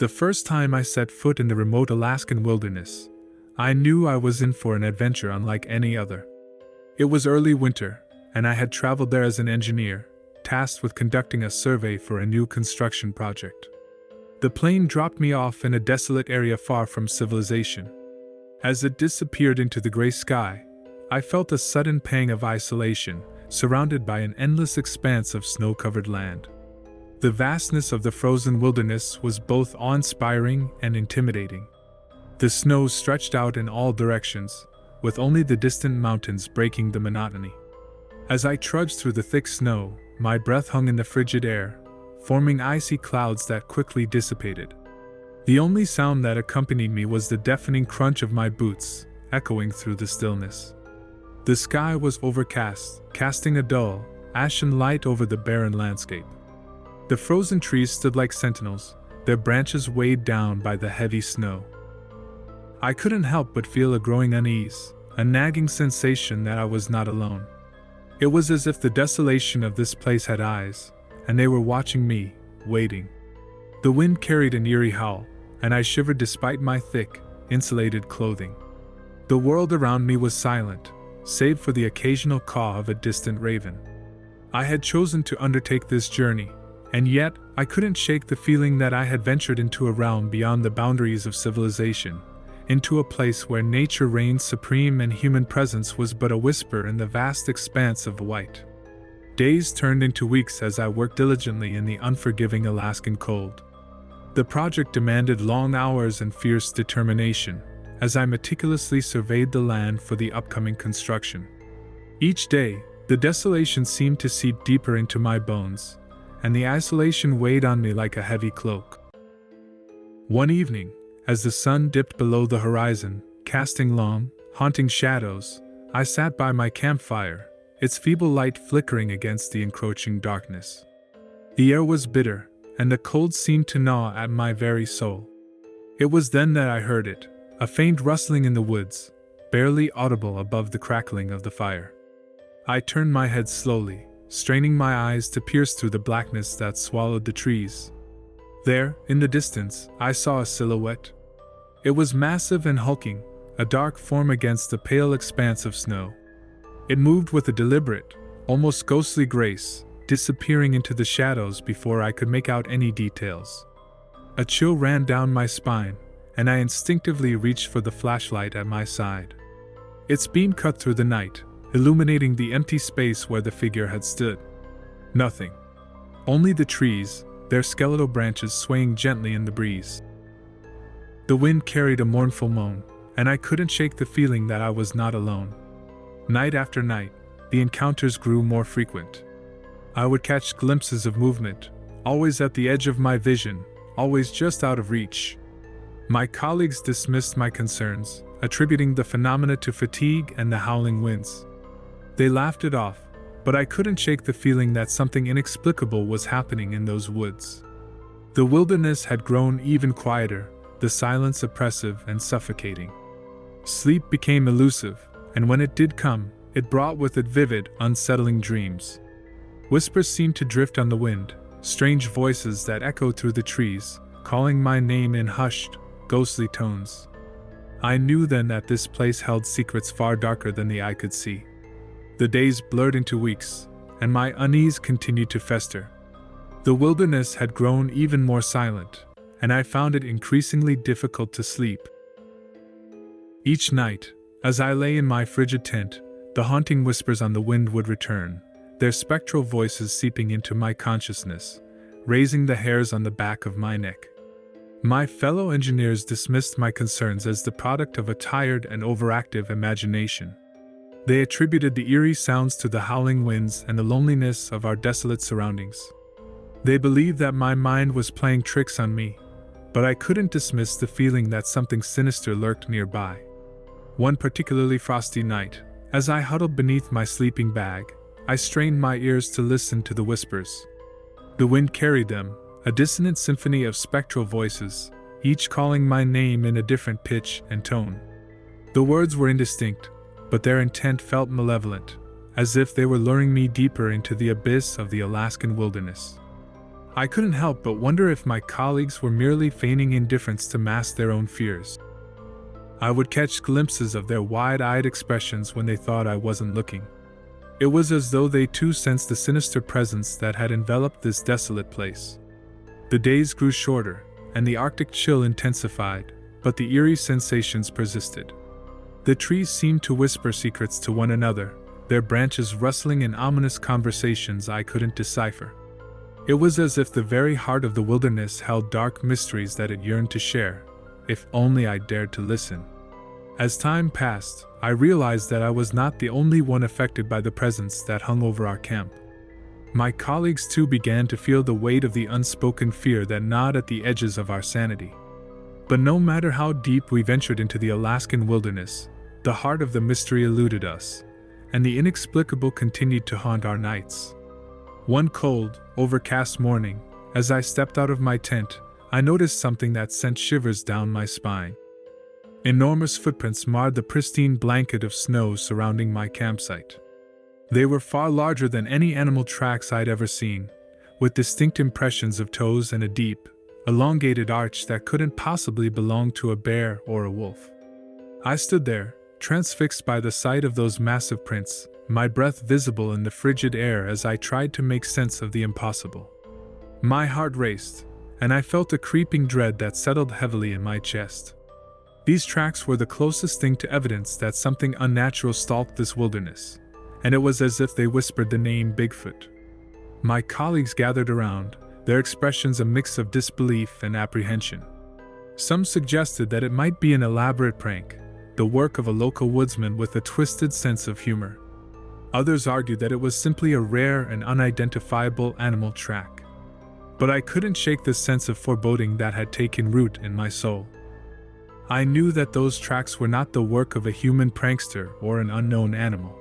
The first time I set foot in the remote Alaskan wilderness, I knew I was in for an adventure unlike any other. It was early winter, and I had traveled there as an engineer, tasked with conducting a survey for a new construction project. The plane dropped me off in a desolate area far from civilization. As it disappeared into the gray sky, I felt a sudden pang of isolation, surrounded by an endless expanse of snow-covered land. The vastness of the frozen wilderness was both awe-inspiring and intimidating. The snow stretched out in all directions, with only the distant mountains breaking the monotony. As I trudged through the thick snow, my breath hung in the frigid air, forming icy clouds that quickly dissipated. The only sound that accompanied me was the deafening crunch of my boots, echoing through the stillness. The sky was overcast, casting a dull, ashen light over the barren landscape. The frozen trees stood like sentinels, their branches weighed down by the heavy snow. I couldn't help but feel a growing unease, a nagging sensation that I was not alone. It was as if the desolation of this place had eyes, and they were watching me, waiting. The wind carried an eerie howl, and I shivered despite my thick, insulated clothing. The world around me was silent, save for the occasional caw of a distant raven. I had chosen to undertake this journey, and yet I couldn't shake the feeling that I had ventured into a realm beyond the boundaries of civilization, into a place where nature reigned supreme and human presence was but a whisper in the vast expanse of white. Days turned into weeks as I worked diligently in the unforgiving Alaskan cold. The project demanded long hours and fierce determination, as I meticulously surveyed the land for the upcoming construction. Each day, the desolation seemed to seep deeper into my bones, and the isolation weighed on me like a heavy cloak. One evening, as the sun dipped below the horizon, casting long, haunting shadows, I sat by my campfire, its feeble light flickering against the encroaching darkness. The air was bitter, and the cold seemed to gnaw at my very soul. It was then that I heard it, a faint rustling in the woods, barely audible above the crackling of the fire. I turned my head slowly, straining my eyes to pierce through the blackness that swallowed the trees. There, in the distance, I saw a silhouette. It was massive and hulking, a dark form against the pale expanse of snow. It moved with a deliberate, almost ghostly grace, disappearing into the shadows before I could make out any details. A chill ran down my spine, and I instinctively reached for the flashlight at my side. Its beam cut through the night, illuminating the empty space where the figure had stood. Nothing. Only the trees, their skeletal branches swaying gently in the breeze. The wind carried a mournful moan, and I couldn't shake the feeling that I was not alone. Night after night, the encounters grew more frequent. I would catch glimpses of movement, always at the edge of my vision, always just out of reach. My colleagues dismissed my concerns, attributing the phenomena to fatigue and the howling winds. They laughed it off, but I couldn't shake the feeling that something inexplicable was happening in those woods. The wilderness had grown even quieter, the silence oppressive and suffocating. Sleep became elusive, and when it did come, it brought with it vivid, unsettling dreams. Whispers seemed to drift on the wind, strange voices that echoed through the trees, calling my name in hushed, ghostly tones. I knew then that this place held secrets far darker than the eye could see. The days blurred into weeks, and my unease continued to fester. The wilderness had grown even more silent, and I found it increasingly difficult to sleep. Each night, as I lay in my frigid tent, the haunting whispers on the wind would return, their spectral voices seeping into my consciousness, raising the hairs on the back of my neck. My fellow engineers dismissed my concerns as the product of a tired and overactive imagination. They attributed the eerie sounds to the howling winds and the loneliness of our desolate surroundings. They believed that my mind was playing tricks on me, but I couldn't dismiss the feeling that something sinister lurked nearby. One particularly frosty night, as I huddled beneath my sleeping bag, I strained my ears to listen to the whispers. The wind carried them, a dissonant symphony of spectral voices, each calling my name in a different pitch and tone. The words were indistinct, but their intent felt malevolent, as if they were luring me deeper into the abyss of the Alaskan wilderness. I couldn't help but wonder if my colleagues were merely feigning indifference to mask their own fears. I would catch glimpses of their wide-eyed expressions when they thought I wasn't looking. It was as though they too sensed the sinister presence that had enveloped this desolate place. The days grew shorter, and the Arctic chill intensified, but the eerie sensations persisted. The trees seemed to whisper secrets to one another, their branches rustling in ominous conversations I couldn't decipher. It was as if the very heart of the wilderness held dark mysteries that it yearned to share, if only I dared to listen. As time passed, I realized that I was not the only one affected by the presence that hung over our camp. My colleagues too began to feel the weight of the unspoken fear that gnawed at the edges of our sanity. But no matter how deep we ventured into the Alaskan wilderness, the heart of the mystery eluded us, and the inexplicable continued to haunt our nights. One cold, overcast morning, as I stepped out of my tent, I noticed something that sent shivers down my spine. Enormous footprints marred the pristine blanket of snow surrounding my campsite. They were far larger than any animal tracks I'd ever seen, with distinct impressions of toes and a deep, elongated arch that couldn't possibly belong to a bear or a wolf. I stood there, transfixed by the sight of those massive prints, my breath visible in the frigid air as I tried to make sense of the impossible. My heart raced, and I felt a creeping dread that settled heavily in my chest. These tracks were the closest thing to evidence that something unnatural stalked this wilderness, and it was as if they whispered the name Bigfoot. My colleagues gathered around, their expressions a mix of disbelief and apprehension. Some suggested that it might be an elaborate prank, the work of a local woodsman with a twisted sense of humor. Others argued that it was simply a rare and unidentifiable animal track. But I couldn't shake the sense of foreboding that had taken root in my soul. I knew that those tracks were not the work of a human prankster or an unknown animal.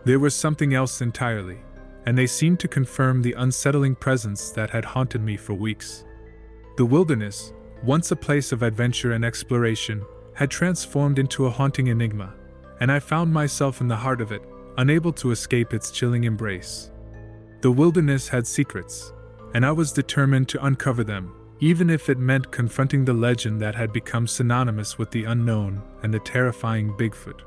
They were something else entirely, and they seemed to confirm the unsettling presence that had haunted me for weeks. The wilderness, once a place of adventure and exploration, had transformed into a haunting enigma, and I found myself in the heart of it, unable to escape its chilling embrace. The wilderness had secrets, and I was determined to uncover them, even if it meant confronting the legend that had become synonymous with the unknown and the terrifying Bigfoot.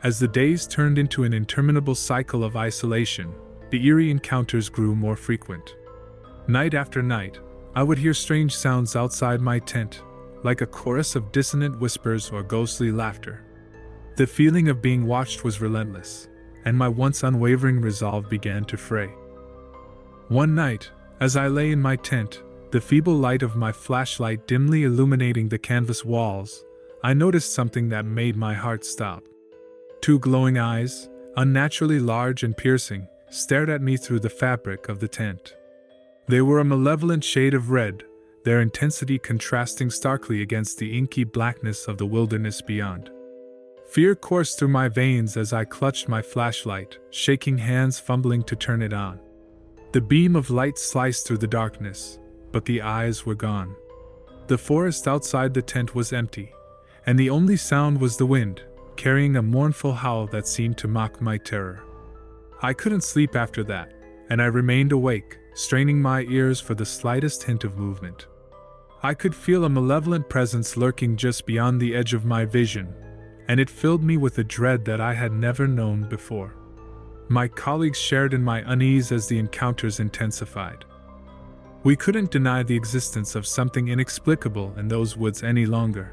As the days turned into an interminable cycle of isolation, the eerie encounters grew more frequent. Night after night, I would hear strange sounds outside my tent, like a chorus of dissonant whispers or ghostly laughter. The feeling of being watched was relentless, and my once unwavering resolve began to fray. One night, as I lay in my tent, the feeble light of my flashlight dimly illuminating the canvas walls, I noticed something that made my heart stop. Two glowing eyes, unnaturally large and piercing, stared at me through the fabric of the tent. They were a malevolent shade of red, their intensity contrasting starkly against the inky blackness of the wilderness beyond. Fear coursed through my veins as I clutched my flashlight, shaking hands fumbling to turn it on. The beam of light sliced through the darkness, but the eyes were gone. The forest outside the tent was empty, and the only sound was the wind, carrying a mournful howl that seemed to mock my terror. I couldn't sleep after that, and I remained awake, straining my ears for the slightest hint of movement. I could feel a malevolent presence lurking just beyond the edge of my vision, and it filled me with a dread that I had never known before. My colleagues shared in my unease as the encounters intensified. We couldn't deny the existence of something inexplicable in those woods any longer.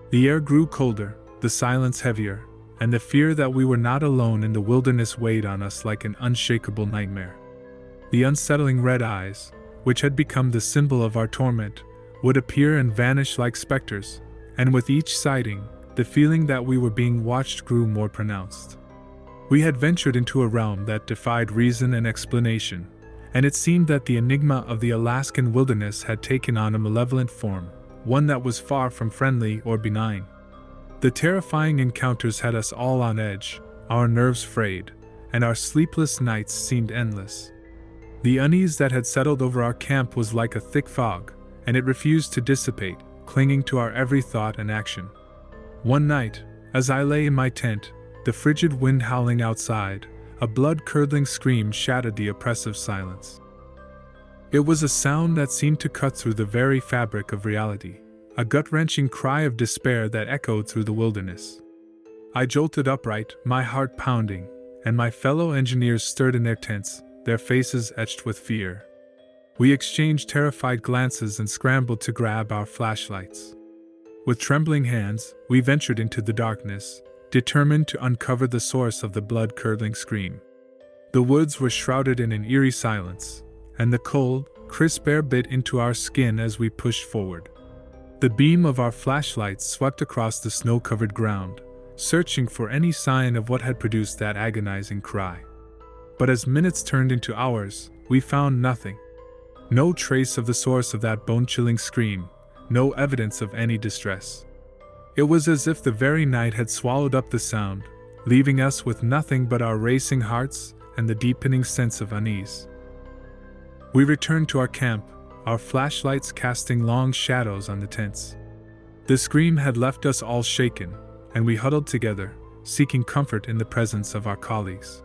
The air grew colder, the silence heavier, and the fear that we were not alone in the wilderness weighed on us like an unshakable nightmare. The unsettling red eyes, which had become the symbol of our torment, would appear and vanish like specters, and with each sighting, the feeling that we were being watched grew more pronounced. We had ventured into a realm that defied reason and explanation, and it seemed that the enigma of the Alaskan wilderness had taken on a malevolent form, one that was far from friendly or benign. The terrifying encounters had us all on edge, our nerves frayed, and our sleepless nights seemed endless. The unease that had settled over our camp was like a thick fog, and it refused to dissipate, clinging to our every thought and action. One night, as I lay in my tent, the frigid wind howling outside, a blood-curdling scream shattered the oppressive silence. It was a sound that seemed to cut through the very fabric of reality, a gut-wrenching cry of despair that echoed through the wilderness. I jolted upright, my heart pounding, and my fellow engineers stirred in their tents, their faces etched with fear. We exchanged terrified glances and scrambled to grab our flashlights. With trembling hands, we ventured into the darkness, determined to uncover the source of the blood-curdling scream. The woods were shrouded in an eerie silence, and the cold, crisp air bit into our skin as we pushed forward. The beam of our flashlights swept across the snow-covered ground, searching for any sign of what had produced that agonizing cry. But as minutes turned into hours, we found nothing. No trace of the source of that bone-chilling scream, no evidence of any distress. It was as if the very night had swallowed up the sound, leaving us with nothing but our racing hearts and the deepening sense of unease. We returned to our camp, our flashlights casting long shadows on the tents. The scream had left us all shaken, and we huddled together, seeking comfort in the presence of our colleagues.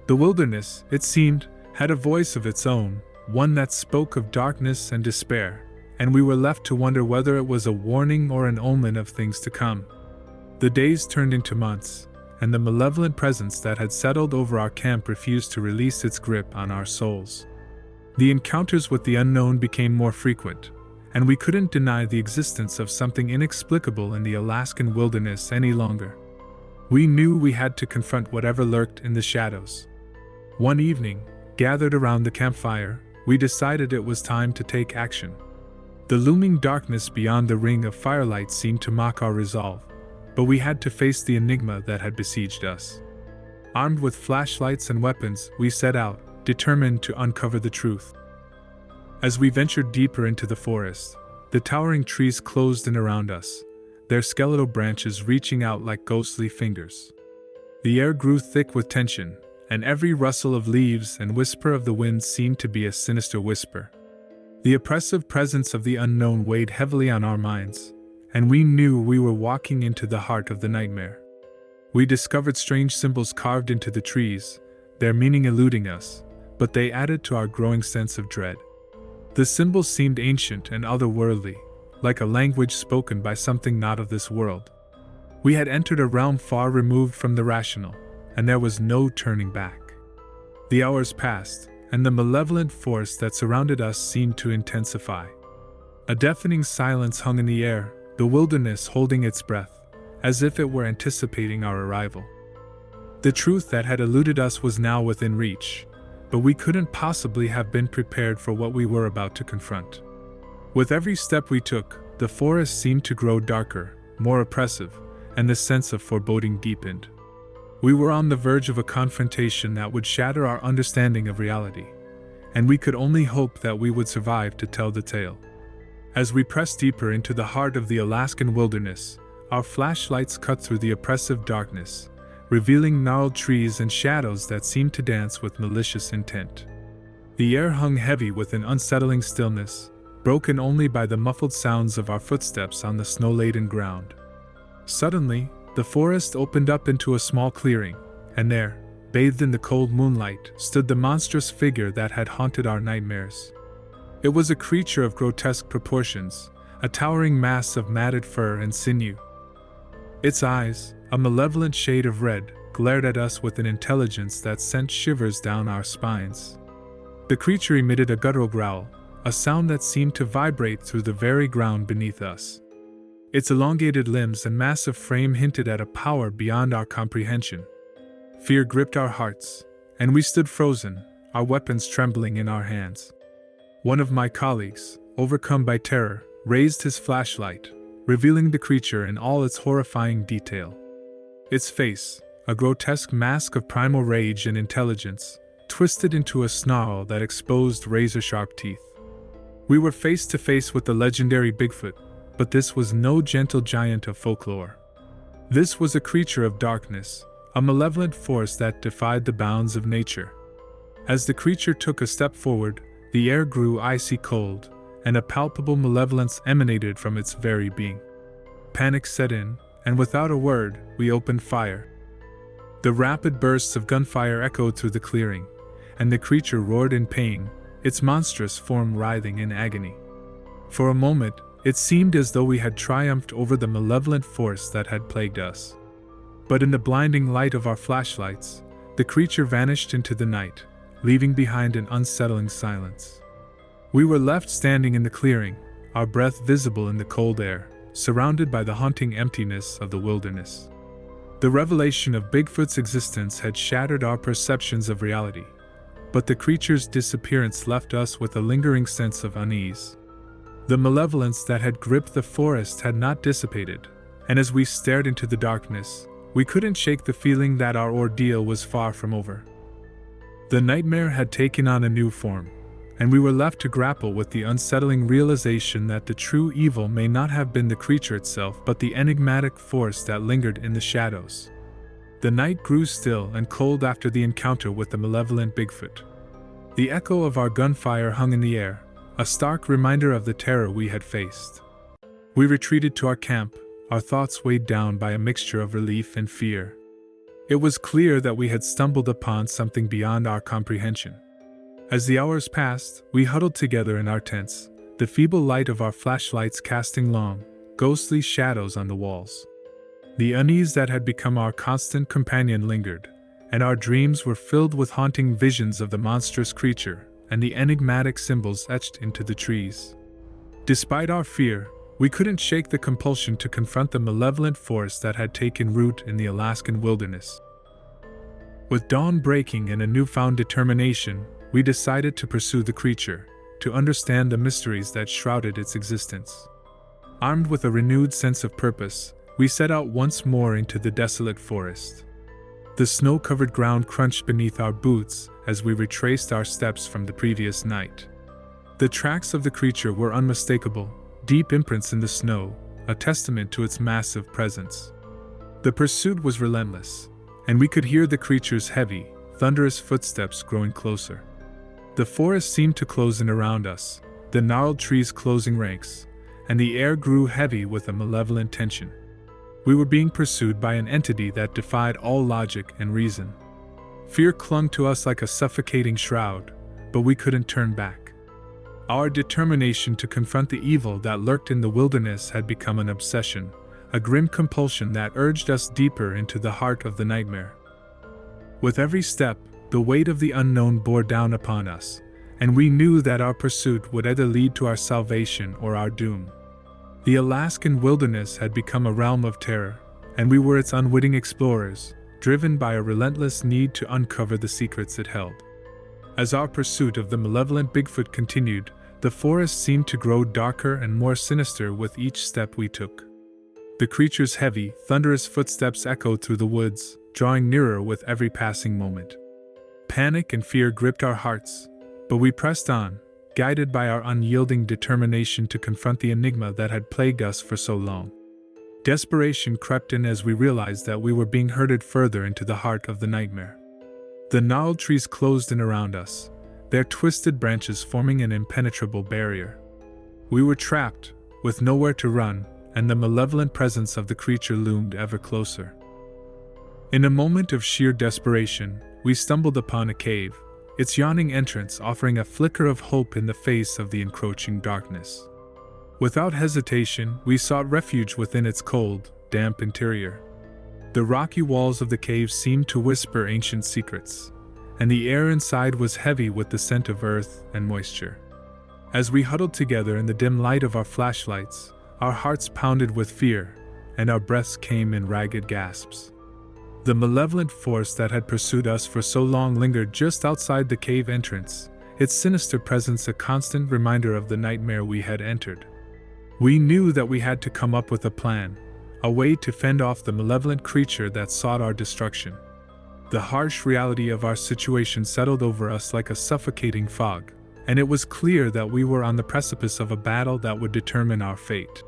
The wilderness, it seemed, had a voice of its own, one that spoke of darkness and despair, and we were left to wonder whether it was a warning or an omen of things to come. The days turned into months, and the malevolent presence that had settled over our camp refused to release its grip on our souls. The encounters with the unknown became more frequent, and we couldn't deny the existence of something inexplicable in the Alaskan wilderness any longer. We knew we had to confront whatever lurked in the shadows. One evening, gathered around the campfire, we decided it was time to take action. The looming darkness beyond the ring of firelight seemed to mock our resolve, but we had to face the enigma that had besieged us. Armed with flashlights and weapons, we set out, determined to uncover the truth. As we ventured deeper into the forest, the towering trees closed in around us, their skeletal branches reaching out like ghostly fingers. The air grew thick with tension, and every rustle of leaves and whisper of the wind seemed to be a sinister whisper. The oppressive presence of the unknown weighed heavily on our minds, and we knew we were walking into the heart of the nightmare. We discovered strange symbols carved into the trees, their meaning eluding us, but they added to our growing sense of dread. The symbols seemed ancient and otherworldly, like a language spoken by something not of this world. We had entered a realm far removed from the rational, and there was no turning back. The hours passed, and the malevolent force that surrounded us seemed to intensify. A deafening silence hung in the air, the wilderness holding its breath, as if it were anticipating our arrival. The truth that had eluded us was now within reach, but we couldn't possibly have been prepared for what we were about to confront. With every step we took, the forest seemed to grow darker, more oppressive, and the sense of foreboding deepened. We were on the verge of a confrontation that would shatter our understanding of reality, and we could only hope that we would survive to tell the tale. As we pressed deeper into the heart of the Alaskan wilderness, our flashlights cut through the oppressive darkness, revealing gnarled trees and shadows that seemed to dance with malicious intent. The air hung heavy with an unsettling stillness, broken only by the muffled sounds of our footsteps on the snow-laden ground. Suddenly, the forest opened up into a small clearing, and there, bathed in the cold moonlight, stood the monstrous figure that had haunted our nightmares. It was a creature of grotesque proportions, a towering mass of matted fur and sinew. Its eyes, a malevolent shade of red, glared at us with an intelligence that sent shivers down our spines. The creature emitted a guttural growl, a sound that seemed to vibrate through the very ground beneath us. Its elongated limbs and massive frame hinted at a power beyond our comprehension. Fear gripped our hearts, and we stood frozen, our weapons trembling in our hands. One of my colleagues, overcome by terror, raised his flashlight, revealing the creature in all its horrifying detail. Its face, a grotesque mask of primal rage and intelligence, twisted into a snarl that exposed razor-sharp teeth. We were face to face with the legendary Bigfoot, but this was no gentle giant of folklore. This was a creature of darkness, a malevolent force that defied the bounds of nature. As the creature took a step forward, the air grew icy cold, and a palpable malevolence emanated from its very being. Panic set in, and without a word, we opened fire. The rapid bursts of gunfire echoed through the clearing, and the creature roared in pain, its monstrous form writhing in agony. For a moment, it seemed as though we had triumphed over the malevolent force that had plagued us. But in the blinding light of our flashlights, the creature vanished into the night, leaving behind an unsettling silence. We were left standing in the clearing, our breath visible in the cold air, surrounded by the haunting emptiness of the wilderness. The revelation of Bigfoot's existence had shattered our perceptions of reality, but the creature's disappearance left us with a lingering sense of unease. The malevolence that had gripped the forest had not dissipated, and as we stared into the darkness, we couldn't shake the feeling that our ordeal was far from over. The nightmare had taken on a new form, and we were left to grapple with the unsettling realization that the true evil may not have been the creature itself but the enigmatic force that lingered in the shadows. The night grew still and cold after the encounter with the malevolent Bigfoot. The echo of our gunfire hung in the air, a stark reminder of the terror we had faced. We retreated to our camp, our thoughts weighed down by a mixture of relief and fear. It was clear that we had stumbled upon something beyond our comprehension. As the hours passed, we huddled together in our tents, the feeble light of our flashlights casting long, ghostly shadows on the walls. The unease that had become our constant companion lingered, and our dreams were filled with haunting visions of the monstrous creature and the enigmatic symbols etched into the trees. Despite our fear, we couldn't shake the compulsion to confront the malevolent force that had taken root in the Alaskan wilderness. With dawn breaking and a newfound determination, we decided to pursue the creature, to understand the mysteries that shrouded its existence. Armed with a renewed sense of purpose, we set out once more into the desolate forest. The snow-covered ground crunched beneath our boots as we retraced our steps from the previous night. The tracks of the creature were unmistakable, deep imprints in the snow, a testament to its massive presence. The pursuit was relentless, and we could hear the creature's heavy, thunderous footsteps growing closer. The forest seemed to close in around us, the gnarled trees closing ranks, and the air grew heavy with a malevolent tension. We were being pursued by an entity that defied all logic and reason. Fear clung to us like a suffocating shroud, but we couldn't turn back. Our determination to confront the evil that lurked in the wilderness had become an obsession, a grim compulsion that urged us deeper into the heart of the nightmare. With every step, the weight of the unknown bore down upon us, and we knew that our pursuit would either lead to our salvation or our doom. The Alaskan wilderness had become a realm of terror, and we were its unwitting explorers, driven by a relentless need to uncover the secrets it held. As our pursuit of the malevolent Bigfoot continued, the forest seemed to grow darker and more sinister with each step we took. The creature's heavy, thunderous footsteps echoed through the woods, drawing nearer with every passing moment. Panic and fear gripped our hearts, but we pressed on, guided by our unyielding determination to confront the enigma that had plagued us for so long. Desperation crept in as we realized that we were being herded further into the heart of the nightmare. The gnarled trees closed in around us, their twisted branches forming an impenetrable barrier. We were trapped, with nowhere to run, and the malevolent presence of the creature loomed ever closer. In a moment of sheer desperation, we stumbled upon a cave, its yawning entrance offering a flicker of hope in the face of the encroaching darkness. Without hesitation, we sought refuge within its cold, damp interior. The rocky walls of the cave seemed to whisper ancient secrets, and the air inside was heavy with the scent of earth and moisture. As we huddled together in the dim light of our flashlights, our hearts pounded with fear, and our breaths came in ragged gasps. The malevolent force that had pursued us for so long lingered just outside the cave entrance, its sinister presence a constant reminder of the nightmare we had entered. We knew that we had to come up with a plan, a way to fend off the malevolent creature that sought our destruction. The harsh reality of our situation settled over us like a suffocating fog, and it was clear that we were on the precipice of a battle that would determine our fate.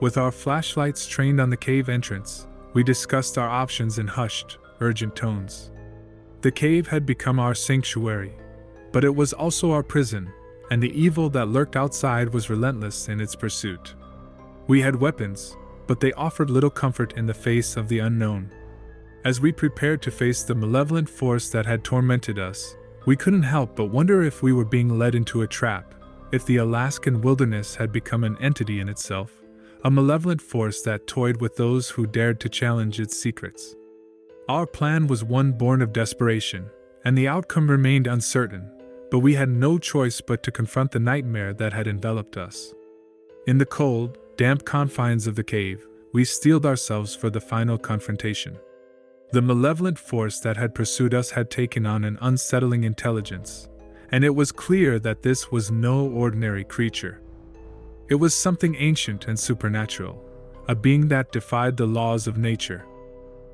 With our flashlights trained on the cave entrance, we discussed our options in hushed, urgent tones. The cave had become our sanctuary, but it was also our prison, and the evil that lurked outside was relentless in its pursuit. We had weapons, but they offered little comfort in the face of the unknown. As we prepared to face the malevolent force that had tormented us, We couldn't help but wonder if we were being led into a trap, if the Alaskan wilderness had become an entity in itself, a malevolent force that toyed with those who dared to challenge its secrets. Our plan was one born of desperation, and the outcome remained uncertain, but we had no choice but to confront the nightmare that had enveloped us. In the cold, damp confines of the cave, we steeled ourselves for the final confrontation. The malevolent force that had pursued us had taken on an unsettling intelligence, and it was clear that this was no ordinary creature. It was something ancient and supernatural, a being that defied the laws of nature.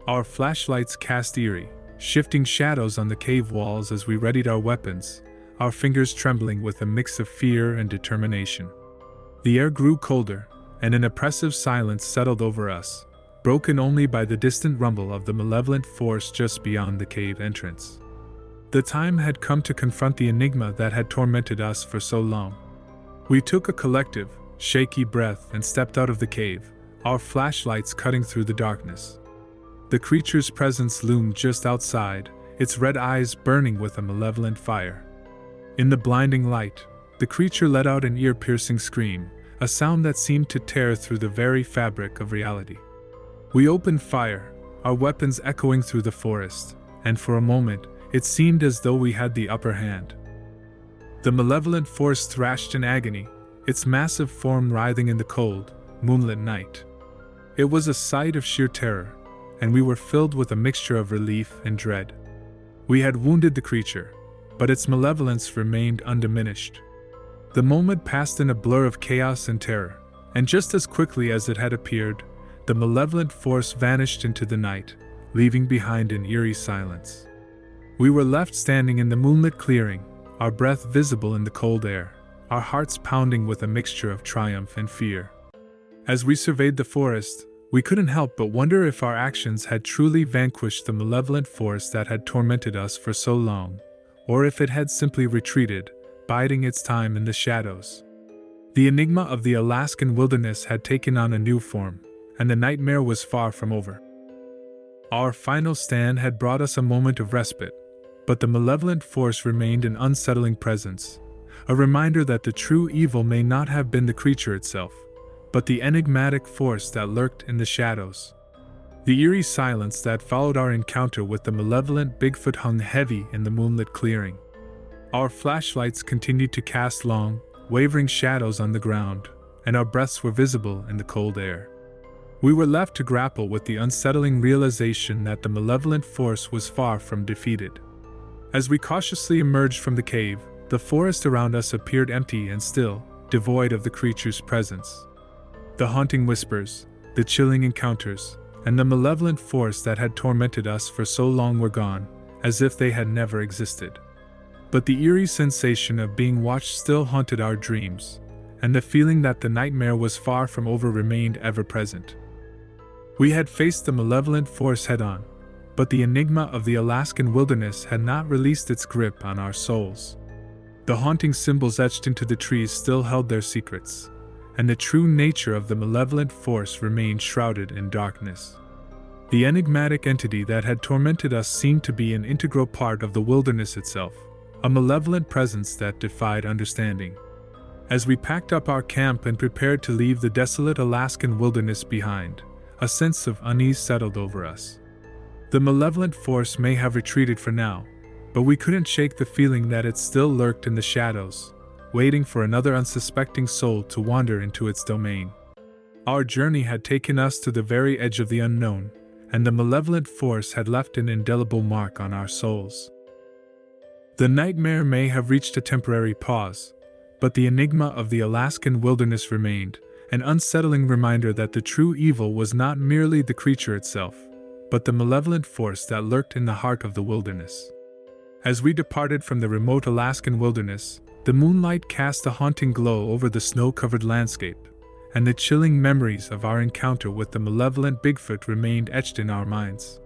Our flashlights cast eerie, shifting shadows on the cave walls as we readied our weapons, our fingers trembling with a mix of fear and determination. The air grew colder, and an oppressive silence settled over us, broken only by the distant rumble of the malevolent force just beyond the cave entrance. The time had come to confront the enigma that had tormented us for so long. We took a collective, shaky breath and stepped out of the cave, our flashlights cutting through the darkness. The creature's presence loomed just outside, its red eyes burning with a malevolent fire. In the blinding light, the creature let out an ear-piercing scream, a sound that seemed to tear through the very fabric of reality. We opened fire, our weapons echoing through the forest, and for a moment, it seemed as though we had the upper hand. The malevolent force thrashed in agony, its massive form writhing in the cold, moonlit night. It was a sight of sheer terror, and we were filled with a mixture of relief and dread. We had wounded the creature, but its malevolence remained undiminished. The moment passed in a blur of chaos and terror, and just as quickly as it had appeared, the malevolent force vanished into the night, leaving behind an eerie silence. We were left standing in the moonlit clearing, our breath visible in the cold air, our hearts pounding with a mixture of triumph and fear. As we surveyed the forest, we couldn't help but wonder if our actions had truly vanquished the malevolent force that had tormented us for so long, or if it had simply retreated, biding its time in the shadows. The enigma of the Alaskan wilderness had taken on a new form, and the nightmare was far from over. Our final stand had brought us a moment of respite, but the malevolent force remained an unsettling presence, a reminder that the true evil may not have been the creature itself, but the enigmatic force that lurked in the shadows. The eerie silence that followed our encounter with the malevolent Bigfoot hung heavy in the moonlit clearing. Our flashlights continued to cast long, wavering shadows on the ground, and our breaths were visible in the cold air. We were left to grapple with the unsettling realization that the malevolent force was far from defeated. As we cautiously emerged from the cave, the forest around us appeared empty and still, devoid of the creature's presence. The haunting whispers, the chilling encounters, and the malevolent force that had tormented us for so long were gone, as if they had never existed. But the eerie sensation of being watched still haunted our dreams, and the feeling that the nightmare was far from over remained ever present. We had faced the malevolent force head-on, but the enigma of the Alaskan wilderness had not released its grip on our souls. The haunting symbols etched into the trees still held their secrets, and the true nature of the malevolent force remained shrouded in darkness. The enigmatic entity that had tormented us seemed to be an integral part of the wilderness itself, a malevolent presence that defied understanding. As we packed up our camp and prepared to leave the desolate Alaskan wilderness behind, a sense of unease settled over us. The malevolent force may have retreated for now, but we couldn't shake the feeling that it still lurked in the shadows, waiting for another unsuspecting soul to wander into its domain. Our journey had taken us to the very edge of the unknown, and the malevolent force had left an indelible mark on our souls. The nightmare may have reached a temporary pause, but the enigma of the Alaskan wilderness remained, an unsettling reminder that the true evil was not merely the creature itself, but the malevolent force that lurked in the heart of the wilderness. As we departed from the remote Alaskan wilderness, the moonlight cast a haunting glow over the snow-covered landscape, and the chilling memories of our encounter with the malevolent Bigfoot remained etched in our minds.